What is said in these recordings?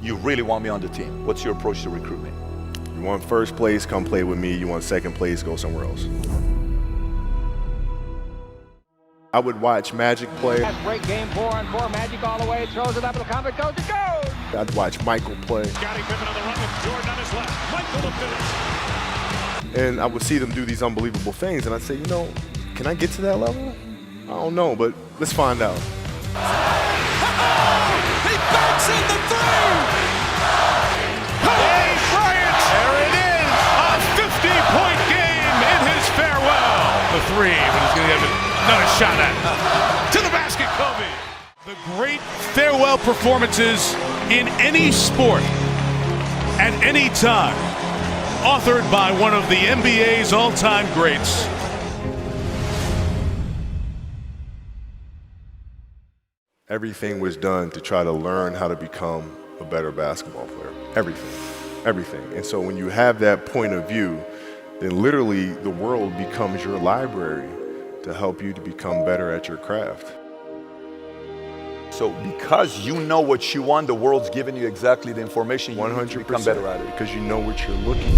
you really want me on the team? What's your approach to recruitment? You want first place, come play with me. You want second place, go somewhere else. I would watch Magic play. Great game, 4-on-4, Magic all the way, throws it up, it'll come, it goes, it goes! I'd watch Michael play. Scottie Pippen on the run with Jordan on his left. Michael to finish. And I would see them do these unbelievable things, and I'd say, you know, can I get to that level? I don't know, but let's find out. He banks in the three! Kobe Bryant! There it is! A 50-point game in his farewell. The three, but he's going to have another shot at it. To the basket, Kobe. The great farewell performances in any sport at any time. Authored by one of the NBA's all-time greats. Everything was done to try to learn how to become a better basketball player. Everything. And so when you have that point of view, then literally the world becomes your library to help you to become better at your craft. So because you know what you want, the world's giving you exactly the information you need to become better at it. Because you know what you're looking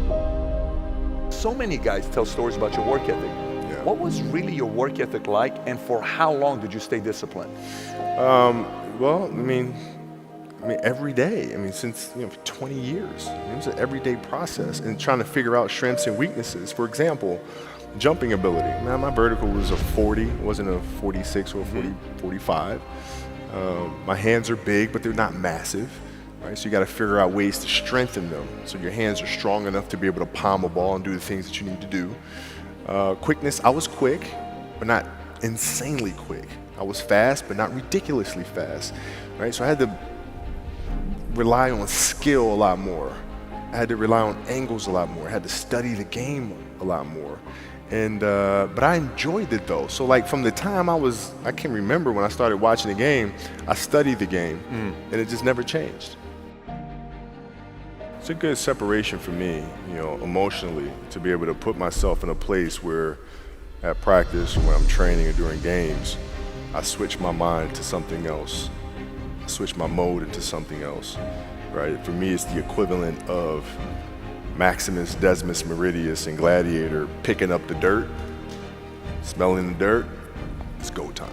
for. So many guys tell stories about your work ethic. Yeah. What was really your work ethic like, and for how long did you stay disciplined? Well, I mean, every day. I mean, since 20 years. It was an everyday process, and trying to figure out strengths and weaknesses. For example, jumping ability. Man, my vertical was a 40, it wasn't a 46 or a 45. My hands are big, but they're not massive, right? So you got to figure out ways to strengthen them so your hands are strong enough to be able to palm a ball and do the things that you need to do. Quickness, I was quick, but not insanely quick. I was fast, but not ridiculously fast, right? So I had to rely on skill a lot more. I had to rely on angles a lot more. I had to study the game a lot more. And but I enjoyed it though. So like from the time I can remember when I started watching the game, I studied the game, and it just never changed. It's a good separation for me, emotionally, to be able to put myself in a place where at practice, when I'm training or during games, I switch my mind to something else. I switch my mode into something else, right? For me, it's the equivalent of Maximus Decimus Meridius in Gladiator picking up the dirt, smelling the dirt, it's go time,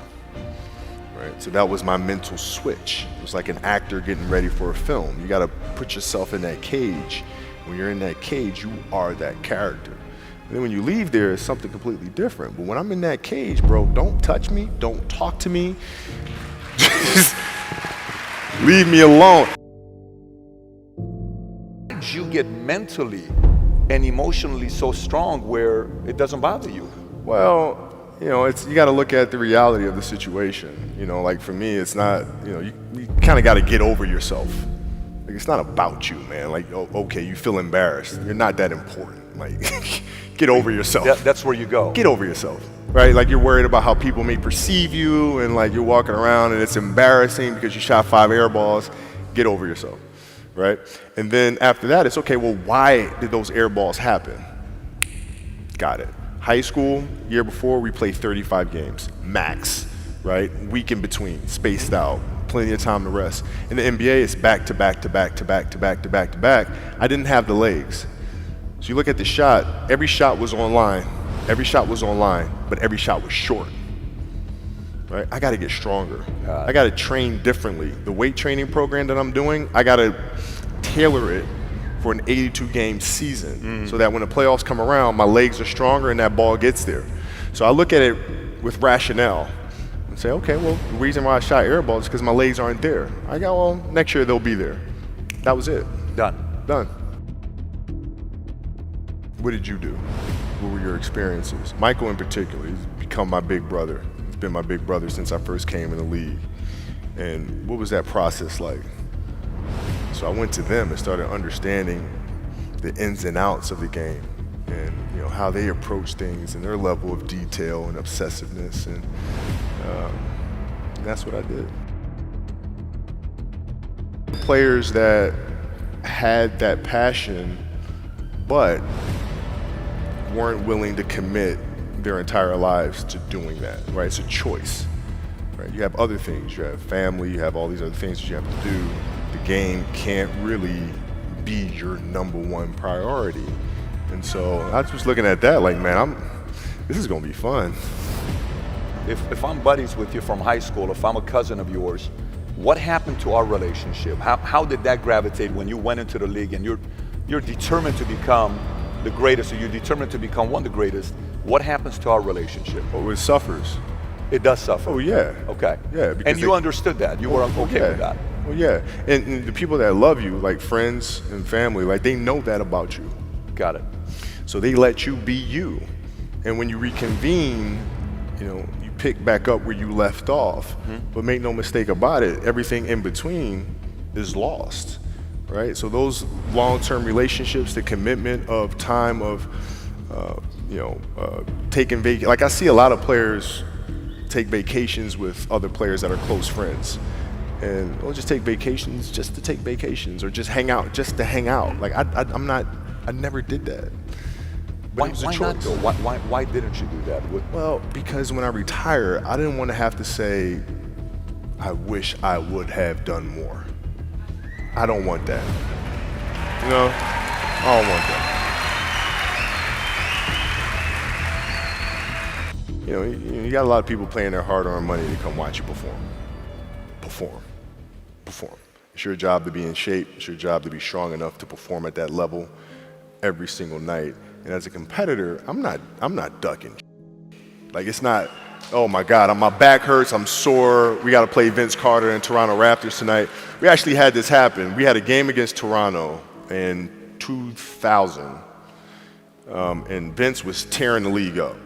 right? So that was my mental switch. It was like an actor getting ready for a film. You gotta put yourself in that cage. When you're in that cage, you are that character. And then when you leave there, it's something completely different. But when I'm in that cage, bro, don't touch me, don't talk to me. Just leave me alone. You get mentally and emotionally so strong where it doesn't bother you? Well, you got to look at the reality of the situation. Like for me, it's not, you kind of got to get over yourself. Like it's not about you, man. Like, okay, you feel embarrassed. You're not that important. Like, get over yourself. That's where you go. Get over yourself, right? Like you're worried about how people may perceive you, and like you're walking around and it's embarrassing because you shot 5 air balls. Get over yourself. Right? And then after that, it's okay, well, why did those air balls happen? Got it. High school, year before, we played 35 games, max, right? Week in between, spaced out, plenty of time to rest. In the NBA, it's back to back to back to back to back to back to back. I didn't have the legs. So you look at the shot, every shot was online, but every shot was short. Right? I got to get stronger. I got to train differently. The weight training program that I'm doing, I got to tailor it for an 82-game season so that when the playoffs come around, my legs are stronger and that ball gets there. So I look at it with rationale and say, okay, well, the reason why I shot air balls is because my legs aren't there. I go, well, next year they'll be there. That was it. Done. What did you do? What were your experiences? Michael in particular, he's become my big brother. Been my big brother since I first came in the league. And what was that process like? So I went to them and started understanding the ins and outs of the game and how they approach things and their level of detail and obsessiveness, and that's what I did. Players that had that passion but weren't willing to commit their entire lives to doing that, right? It's a choice, right? You have other things, you have family, you have all these other things that you have to do, the game can't really be your #1 priority. And so I was just looking at that like, man, this is gonna be fun. If I'm buddies with you from high school, if I'm a cousin of yours, what happened to our relationship? How did that gravitate when you went into the league and you're determined to become the greatest, or you're determined to become one of the greatest? What happens to our relationship? Oh, it suffers. It does suffer. Oh yeah. Okay. Yeah. And you understood that. You were okay with that. Well, yeah. And the people that love you, like friends and family, like they know that about you. Got it. So they let you be you. And when you reconvene, you pick back up where you left off. But make no mistake about it, everything in between is lost, right? So those long-term relationships, the commitment of time of, taking vacation. Like I see a lot of players take vacations with other players that are close friends. And we'll just take vacations just to take vacations, or just hang out just to hang out. Like I never did that. But it was a Why not choice. though? Why didn't you do that? Well, because when I retire, I didn't want to have to say, I wish I would have done more. I don't want that. I don't want that. You got a lot of people paying their hard-earned money to come watch you perform. It's your job to be in shape. It's your job to be strong enough to perform at that level every single night. And as a competitor, I'm not ducking. Like it's not, oh my God, my back hurts, I'm sore. We got to play Vince Carter and Toronto Raptors tonight. We actually had this happen. We had a game against Toronto in 2000, and Vince was tearing the league up.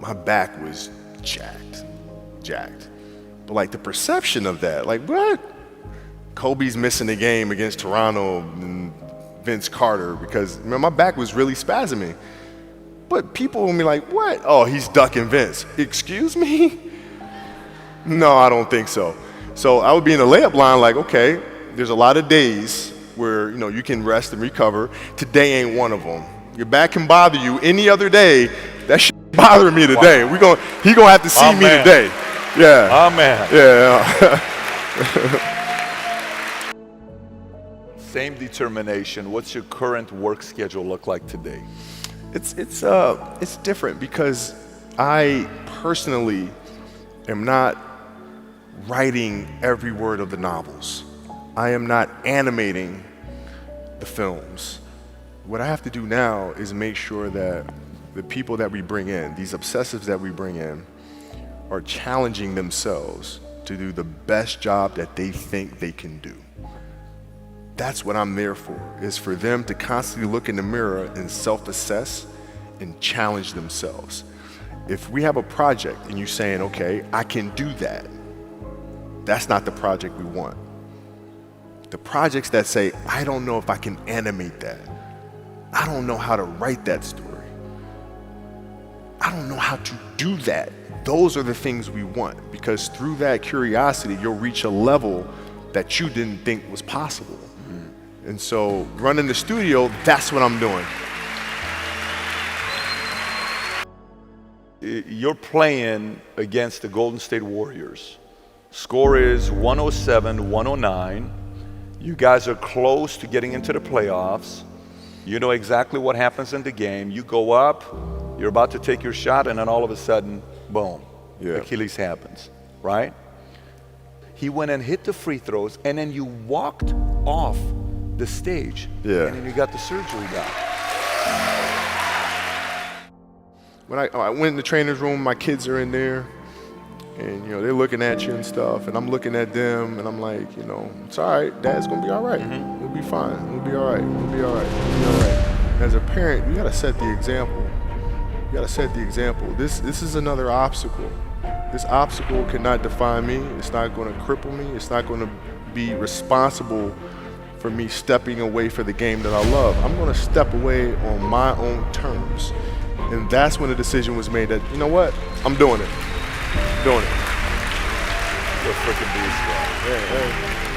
My back was jacked. But like the perception of that, like what? Kobe's missing the game against Toronto and Vince Carter because my back was really spasming. But people will be like, what? Oh, he's ducking Vince. Excuse me? No, I don't think so. So I would be in the layup line like, okay, there's a lot of days where you can rest and recover. Today ain't one of them. Your back can bother you any other day. That shit bothering me today. Wow. He gonna have to see me today. Yeah. Oh man. Yeah. Same determination. What's your current work schedule look like today? It's different because I personally am not writing every word of the novels. I am not animating the films. What I have to do now is make sure that the people that we bring in, these obsessives that we bring in, are challenging themselves to do the best job that they think they can do. That's what I'm there for, is for them to constantly look in the mirror and self-assess and challenge themselves. If we have a project and you're saying, okay, I can do that, that's not the project we want. The projects that say, I don't know if I can animate that. I don't know how to write that story. I don't know how to do that. Those are the things we want, because through that curiosity, you'll reach a level that you didn't think was possible. And so running the studio, that's what I'm doing. You're playing against the Golden State Warriors. Score is 107-109. You guys are close to getting into the playoffs. You know exactly what happens in the game. You go up, you're about to take your shot, and then all of a sudden, boom, Achilles happens, right? He went and hit the free throws, and then you walked off the stage, and then you got the surgery done. When I went in the trainer's room, my kids are in there, and they're looking at you and stuff, and I'm looking at them, and I'm like, it's all right, Dad's gonna be all right. We'll be fine. We'll be all right. We'll be all right. We'll be all right. As a parent, you gotta set the example. You gotta set the example. This is another obstacle. This obstacle cannot define me. It's not gonna cripple me. It's not gonna be responsible for me stepping away for the game that I love. I'm gonna step away on my own terms. And that's when the decision was made that, you know what, I'm doing it. Doing it. You're a freaking beast, guy. Yeah.